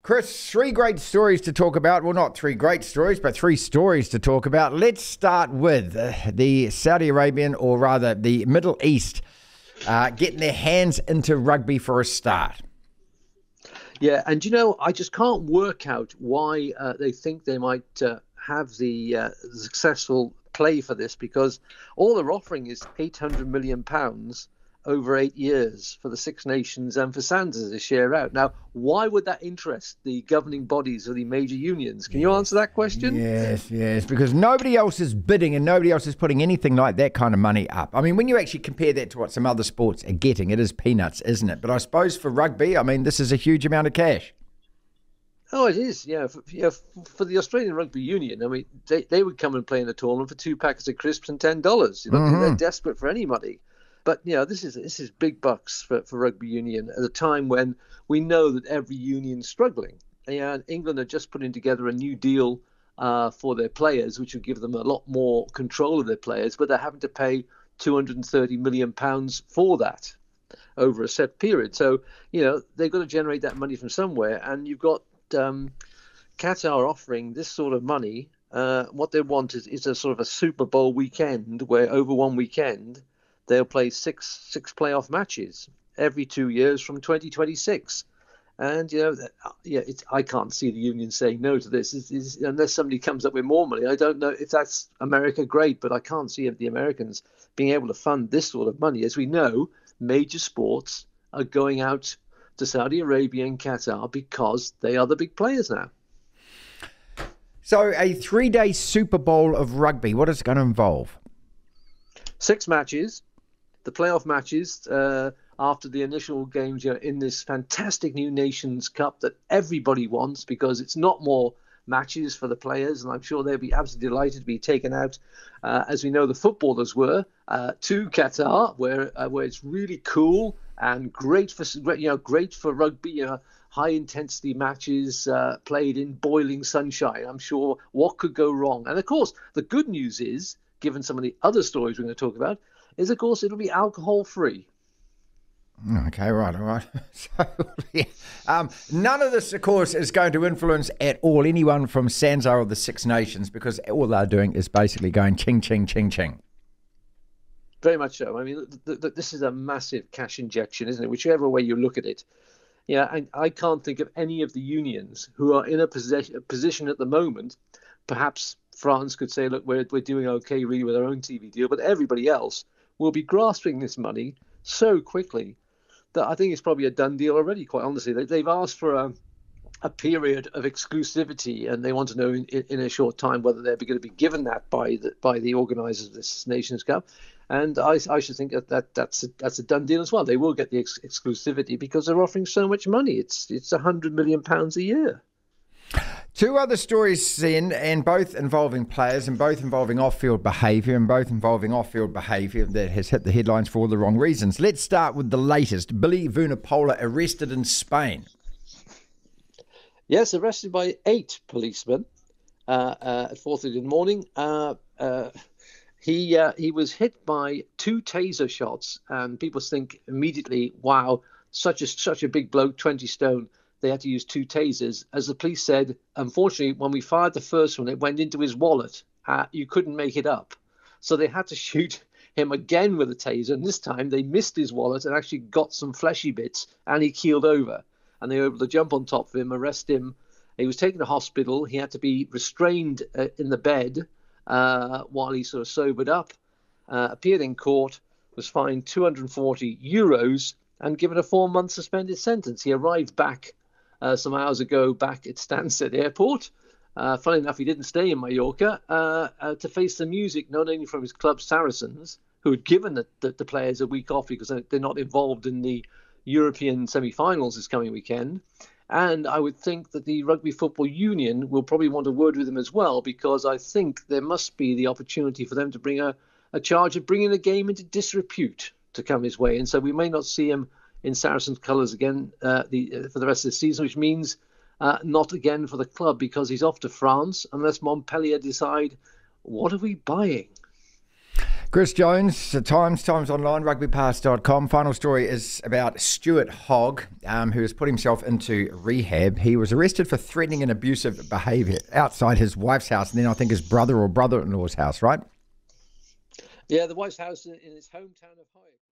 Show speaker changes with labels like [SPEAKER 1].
[SPEAKER 1] Chris, three great stories to talk about. Well, not three great stories, but three stories to talk about. Let's start with the Saudi Arabian, or rather the Middle East, getting their hands into rugby for a start.
[SPEAKER 2] Yeah, and I just can't work out why they think they might have the successful play for this, because all they're offering is £800 million over 8 years for the Six Nations and for Sanders to share out. Now, why would that interest the governing bodies or the major unions? Can you answer that question?
[SPEAKER 1] Yes, because nobody else is bidding and nobody else is putting anything like that kind of money up. I mean, when you actually compare that to what some other sports are getting, it is peanuts, isn't it? But I suppose for rugby, I mean, this is a huge amount of cash.
[SPEAKER 2] Oh, it is, yeah. For the Australian Rugby Union, I mean, they would come and play in a tournament for 2 packets of crisps and $10. They're desperate for any money. But this is big bucks for rugby union at a time when we know that every union's struggling. And England are just putting together a new deal for their players, which will give them a lot more control of their players, but they're having to pay £230 million for that over a set period. So they've got to generate that money from somewhere, and you've got Qatar offering this sort of money. What they want is a sort of a Super Bowl weekend, where over one weekend they'll play six playoff matches every 2 years from 2026. And, I can't see the union saying no to this. Unless somebody comes up with more money. I don't know if that's America, great, but I can't see the Americans being able to fund this sort of money. As we know, major sports are going out to Saudi Arabia and Qatar because they are the big players now.
[SPEAKER 1] So a 3-day Super Bowl of rugby, what is it going to involve?
[SPEAKER 2] 6 matches. The playoff matches after the initial games in this fantastic new Nations Cup that everybody wants, because it's not more matches for the players, and I'm sure they'll be absolutely delighted to be taken out, as we know the footballers were, to Qatar, where it's really cool and great for rugby. High intensity matches played in boiling sunshine. I'm sure what could go wrong. And of course, the good news is, given some of the other stories we're going to talk about, is, of course, it'll be alcohol-free.
[SPEAKER 1] Okay, right, all right. So, none of this, of course, is going to influence at all anyone from SANZAR or the Six Nations, because all they're doing is basically going ching, ching, ching, ching.
[SPEAKER 2] Very much so. I mean, this is a massive cash injection, isn't it? Whichever way you look at it. Yeah, and I can't think of any of the unions who are in a position at the moment. Perhaps France could say, look, we're doing okay really with our own TV deal, but everybody else will be grasping this money so quickly that I think it's probably a done deal already, quite honestly. They've asked for a period of exclusivity, and they want to know in a short time whether they're going to be given that by the organisers of this Nations Cup. And I should think that's a done deal as well. They will get the exclusivity because they're offering so much money. It's £100 million a year.
[SPEAKER 1] 2 other stories then, and both involving players, and both involving off-field behaviour, that has hit the headlines for all the wrong reasons. Let's start with the latest. Billy Vunipola arrested in Spain.
[SPEAKER 2] Yes, arrested by 8 policemen at 4:30 in the morning. He was hit by 2 taser shots, and people think immediately, wow, such a big bloke, 20 stone. They had to use 2 tasers. As the police said, unfortunately, when we fired the first one, it went into his wallet. You couldn't make it up. So they had to shoot him again with a taser. And this time they missed his wallet and actually got some fleshy bits, and he keeled over. And they were able to jump on top of him, arrest him. He was taken to hospital. He had to be restrained in the bed while he sort of sobered up, appeared in court, was fined €240 and given a 4-month suspended sentence. He arrived back some hours ago back at Stansted Airport. Funnily enough, he didn't stay in Majorca to face the music, not only from his club Saracens, who had given the players a week off because they're not involved in the European semi-finals this coming weekend. And I would think that the Rugby Football Union will probably want a word with him as well, because I think there must be the opportunity for them to bring a charge of bringing the game into disrepute to come his way. And so we may not see him in Saracens colours again for the rest of the season, which means not again for the club, because he's off to France unless Montpellier decide, what are we buying?
[SPEAKER 1] Chris Jones, Times Online, rugbypass.com. Final story is about Stuart Hogg, who has put himself into rehab. He was arrested for threatening and abusive behaviour outside his wife's house and then I think his brother or brother-in-law's house, right?
[SPEAKER 2] Yeah, the wife's house in his hometown of Hyde.